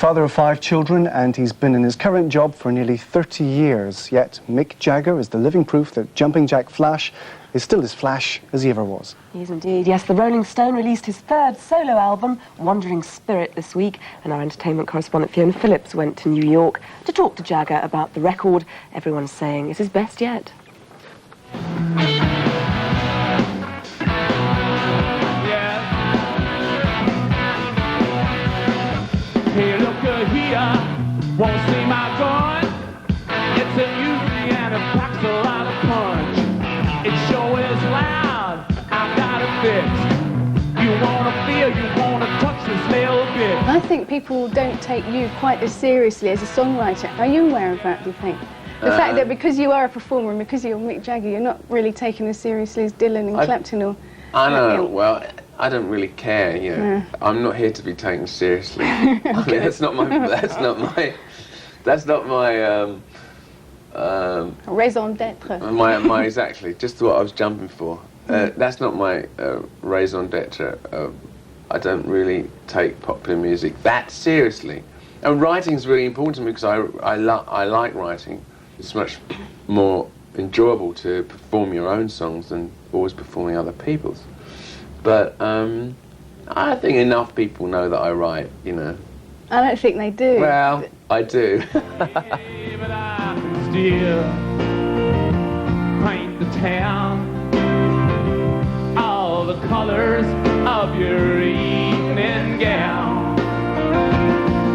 Father of 5 children, and he's been in his current job for nearly 30 years. Yet Mick Jagger is the living proof that Jumping Jack Flash is still as flash as he ever was. He is indeed. Yes, the Rolling Stone released his 3rd solo album, Wandering Spirit, this week, and our entertainment correspondent Fiona Phillips went to New York to talk to Jagger about the record. Everyone's saying it's his best yet. Hey, look here, won't see my gun. It's a Uzi and it packs a lot of punch. It sure is loud, I've got it fixed. You wanna feel, you wanna touch this little bit. I think people don't take you quite as seriously as a songwriter. Are you aware of that, do you think? The fact that because you are a performer and because you're Mick Jagger, you're not really taken as seriously as Dylan and Clapton or... I know, well, I don't really care, you know. Yeah. I'm not here to be taken seriously. I mean, that's not my raison d'etre. my exactly, just what I was jumping for. That's not my raison d'etre. I don't really take popular music that seriously. And writing is really important to me because I like writing. It's much more enjoyable to perform your own songs than always performing other people's. But I think enough people know that I write, you know. I don't think they do. Well, I do. But I can still paint the town all the colors of your evening gown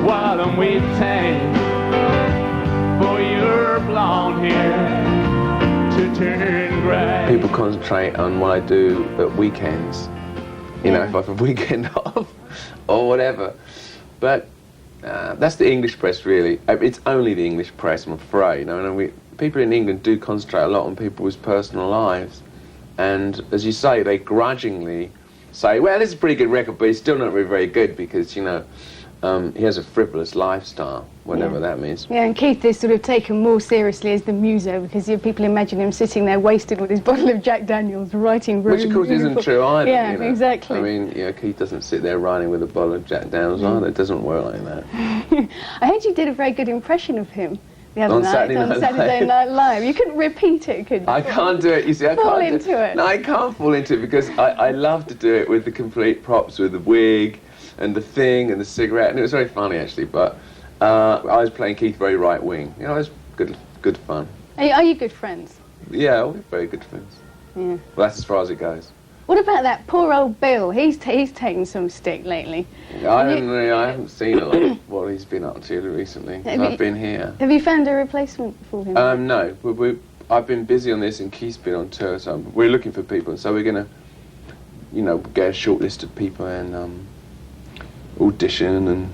while I'm waiting for your blonde hair to turn grey. People concentrate on what I do at weekends. You know, if I have a weekend off or whatever. But that's the English press, really. It's only the English press, I'm afraid. You know, and people in England do concentrate a lot on people's personal lives. And as you say, they grudgingly say, well, this is a pretty good record, but it's still not really very good because, you know, he has a frivolous lifestyle, whatever that means. Yeah, and Keith is sort of taken more seriously as the muso because people imagine him sitting there wasted with his bottle of Jack Daniels, writing... Which, of course, isn't true either. Yeah, you know? exactly. I mean, you know, Keith doesn't sit there writing with a bottle of Jack Daniels either. It doesn't work like that. I heard you did a very good impression of him the other night on Saturday Night Live. You couldn't repeat it, could you? I can't do it, you see, I fall can't into it. No, I can't fall into it because I love to do it with the complete props, with the wig and the thing and the cigarette, and it was very funny actually, but I was playing Keith very right wing. You know, it was good fun. Are you good friends? Yeah, we're very good friends. Yeah. Well, that's as far as it goes. What about that poor old Bill? He's taken some stick lately. I haven't seen a lot of what he's been up to recently. I've been here. Have you found a replacement for him? No, I've been busy on this and Keith's been on tour, so we're looking for people. So we're gonna, you know, get a short list of people and audition and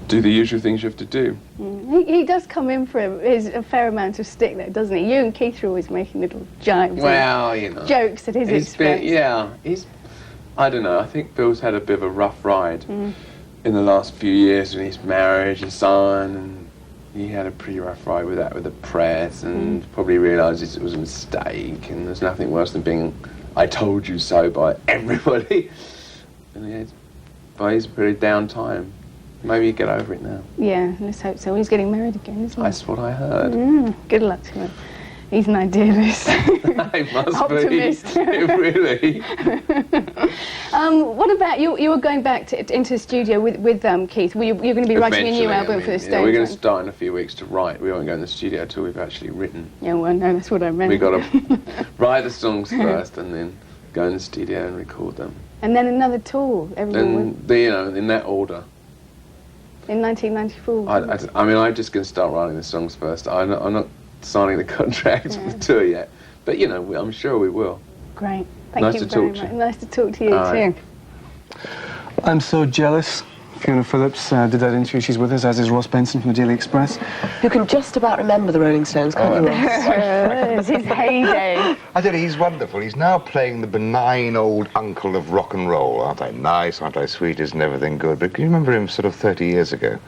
do the usual things you have to do. He does come in for a fair amount of stick, though, doesn't he? You and Keith are always making little jibes, well, you know, jokes at his expense. I don't know. I think Bill's had a bit of a rough ride in the last few years with his marriage and son, and he had a pretty rough ride with that with the press, and probably realised it was a mistake, and there's nothing worse than being "I told you so" by everybody. And he's a pretty down time. Maybe you get over it now. Yeah, let's hope so. Well, he's getting married again, isn't he? That's what I heard. Good luck to him. He's an idealist. He must Optimist. be. Really. What about you were going back into the studio with Keith? You're going to be writing a new album for the Stones? Yeah, we're going to start in a few weeks to write. We won't go in the studio until we've actually written. Yeah, well, no, that's what I meant. We've got to write the songs first and then go in the studio and record them. And then another tour, And, you know, in that order. In 1994. I mean, I'm just going to start writing the songs first. I'm not signing the contract for the tour yet. But, you know, I'm sure we will. Great. Thank you very much. Nice to talk to you, too. I'm so jealous. Fiona Phillips did that interview. She's with us, as is Ross Benson from the Daily Express. You can just about remember the Rolling Stones, can't you, Ross? It's his heyday. I tell you, he's wonderful. He's now playing the benign old uncle of rock and roll. Aren't they nice? Aren't they sweet? Isn't everything good? But can you remember him sort of 30 years ago?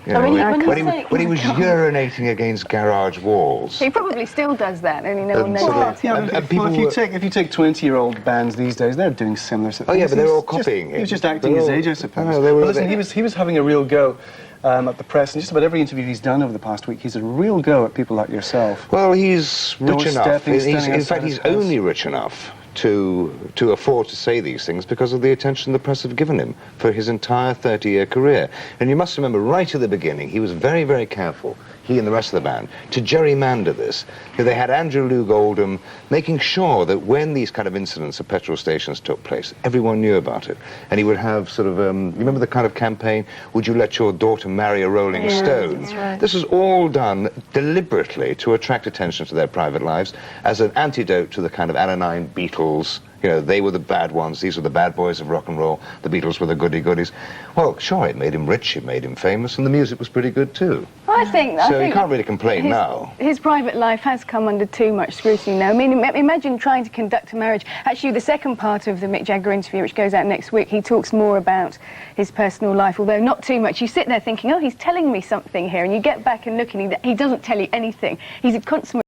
You know, I mean, when he was urinating against garage walls. He probably still does that, only no one knows that. Yeah, And if people you were- take 20-year-old bands these days, they're doing similar sort of Oh, yeah, things. but they're all He's just- copying him. He was just acting They're his all- age, I suppose. No, they were- But listen, he was having a real go at the press, and just about every interview he's done over the past week, he's a real go at people like yourself. Well, he's rich enough. Doorstepping, standing In outside fact, his he's house. only rich enough to afford to say these things because of the attention the press have given him for his entire 30-year career. And you must remember, right at the beginning, he was very, very careful, he and the rest of the band, to gerrymander this. They had Andrew Loog Oldham making sure that when these kind of incidents at petrol stations took place, everyone knew about it. And he would have sort of, you remember the kind of campaign, would you let your daughter marry a Rolling Stone? that's right. This was all done deliberately to attract attention to their private lives as an antidote to the kind of anodyne Beatles. You know, they were the bad ones, these were the bad boys of rock and roll, the Beatles were the goody-goodies. Well, sure, it made him rich, it made him famous, and the music was pretty good too. I think So you can't really complain now. His private life has come under too much scrutiny now. I mean, imagine trying to conduct a marriage. Actually, the second part of the Mick Jagger interview, which goes out next week, he talks more about his personal life, although not too much. You sit there thinking, oh, he's telling me something here, and you get back and look, and he doesn't tell you anything. He's a consummate